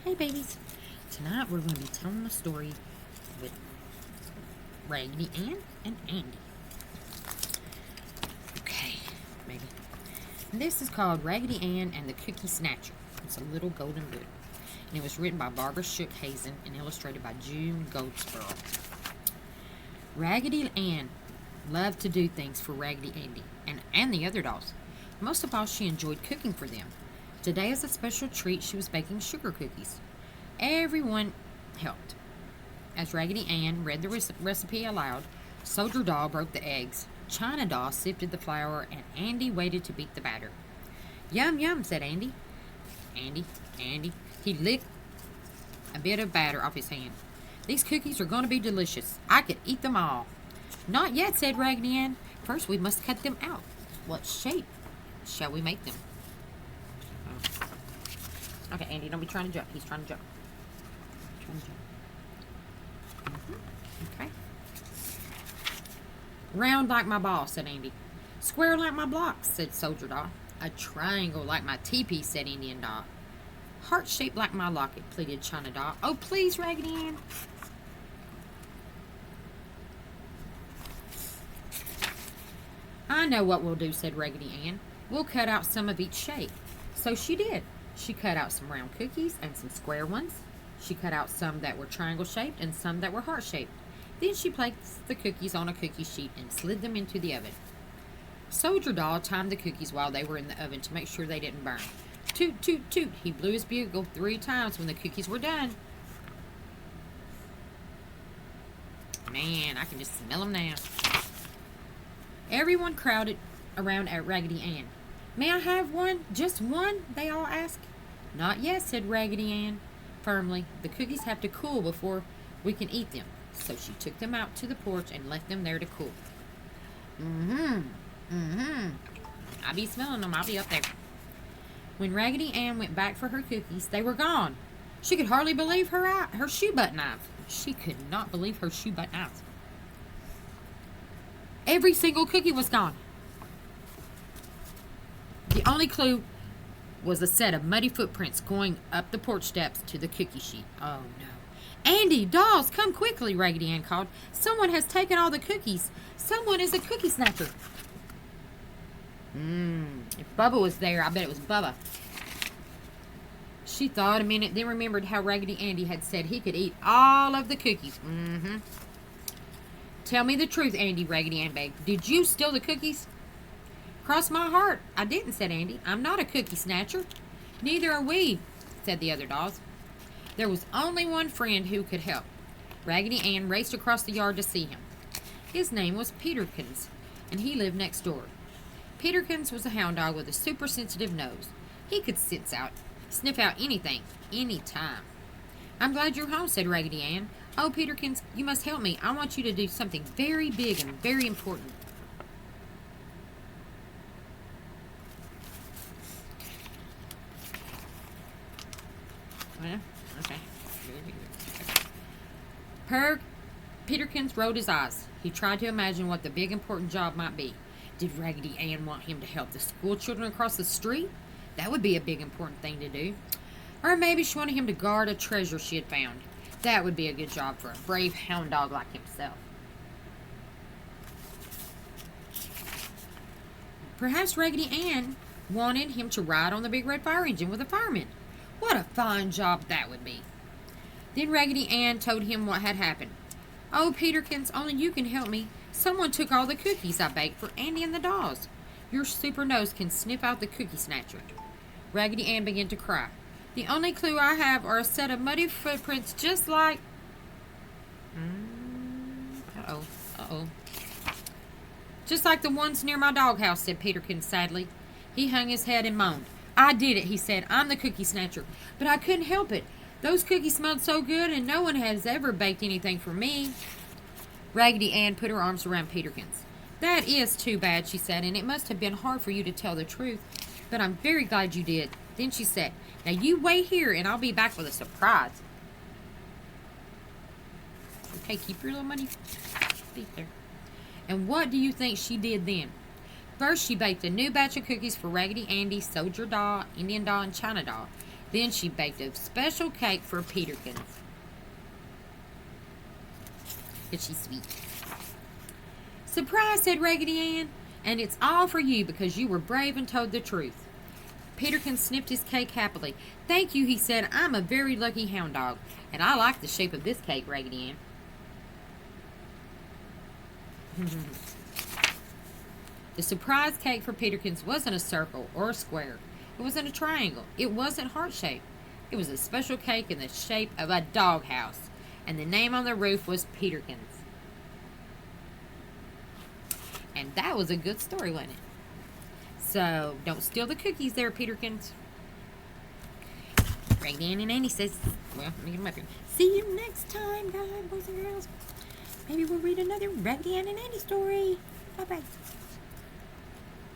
Hey babies, tonight we're going to be telling a story with Raggedy Ann and Andy. Okay, baby. This is called Raggedy Ann and the Cookie Snatcher. It's a little golden book. And it was written by Barbara Shook Hazen and illustrated by June Goldsborough. Raggedy Ann loved to do things for Raggedy Andy and the other dolls. Most of all, she enjoyed cooking for them. Today, as a special treat, she was baking sugar cookies. Everyone helped. As Raggedy Ann read the recipe aloud, Soldier Doll broke the eggs, China Doll sifted the flour, and Andy waited to beat the batter. Yum, yum, said Andy. Andy. He licked a bit of batter off his hand. These cookies are going to be delicious. I could eat them all. Not yet, said Raggedy Ann. First, we must cut them out. What shape shall we make them? Okay, Andy, don't be trying to jump. He's trying to jump. Okay. Round like my ball, said Andy. Square like my blocks, said Soldier Doll. A triangle like my teepee, said Indian Doll. Heart-shaped like my locket, pleaded China Doll. Oh, please, Raggedy Ann. I know what we'll do, said Raggedy Ann. We'll cut out some of each shape. So she did. She cut out some round cookies and some square ones. She cut out some that were triangle-shaped and some that were heart-shaped. Then she placed the cookies on a cookie sheet and slid them into the oven. Soldier Doll timed the cookies while they were in the oven to make sure they didn't burn. Toot, toot, toot. He blew his bugle 3 times when the cookies were done. Man, I can just smell them now. Everyone crowded around at Raggedy Ann. May I have one? Just one? They all asked. Not yet, said Raggedy Ann firmly. The cookies have to cool before we can eat them. So she took them out to the porch and left them there to cool. I'll be smelling them. I'll be up there. When Raggedy Ann went back for her cookies, they were gone. She could hardly believe her shoe button eyes. She could not believe her shoe button eyes. Every single cookie was gone. The only clue was a set of muddy footprints going up the porch steps to the cookie sheet. Oh, no. Andy, dolls, come quickly, Raggedy Ann called. Someone has taken all the cookies. Someone is a cookie snatcher. If Bubba was there, I bet it was Bubba. She thought a minute, then remembered how Raggedy Andy had said he could eat all of the cookies. Tell me the truth, Andy, Raggedy Ann begged. Did you steal the cookies? Cross my heart, I didn't, said Andy. I'm not a cookie snatcher. Neither are we, said the other dolls. There was only one friend who could help. Raggedy Ann raced across the yard to see him. His name was Peterkins, and he lived next door. Peterkins was a hound dog with a super sensitive nose. He could sniff out anything, anytime. I'm glad you're home, said Raggedy Ann. Oh, Peterkins, you must help me. I want you to do something very big and very important. Well, okay. Peterkins rolled his eyes. He tried to imagine what the big important job might be. Did Raggedy Ann want him to help the school children across the street? That would be a big important thing to do. Or maybe she wanted him to guard a treasure she had found. That would be a good job for a brave hound dog like himself. Perhaps Raggedy Ann wanted him to ride on the big red fire engine with a fireman. What a fine job that would be. Then Raggedy Ann told him what had happened. Oh, Peterkins, only you can help me. Someone took all the cookies I baked for Andy and the dolls. Your super nose can sniff out the cookie snatcher. Raggedy Ann began to cry. The only clue I have are a set of muddy footprints just like... Just like the ones near my doghouse, said Peterkins sadly. He hung his head and moaned. I did it, he said. I'm the cookie snatcher. But I couldn't help it. Those cookies smelled so good, and no one has ever baked anything for me. Raggedy Ann put her arms around Peterkins. That is too bad, she said, and it must have been hard for you to tell the truth. But I'm very glad you did. Then she said, now you wait here, and I'll be back with a surprise. Okay, keep your little money feet there. And what do you think she did then? First, she baked a new batch of cookies for Raggedy Andy, Soldier Doll, Indian Doll, and China Doll. Then she baked a special cake for Peterkins. Is she sweet? "Surprise," said Raggedy Ann, "and it's all for you because you were brave and told the truth." Peterkin snipped his cake happily. "Thank you," he said. "I'm a very lucky hound dog, and I like the shape of this cake, Raggedy Ann." The surprise cake for Peterkins wasn't a circle or a square. It wasn't a triangle. It wasn't heart-shaped. It was a special cake in the shape of a doghouse, and the name on the roof was Peterkins. And that was a good story, wasn't it? So, don't steal the cookies there, Peterkins. Raggedy Ann and Andy says, well, let me get them up here. See you next time, guys, boys and girls. Maybe we'll read another Raggedy Ann and Andy story. Bye-bye.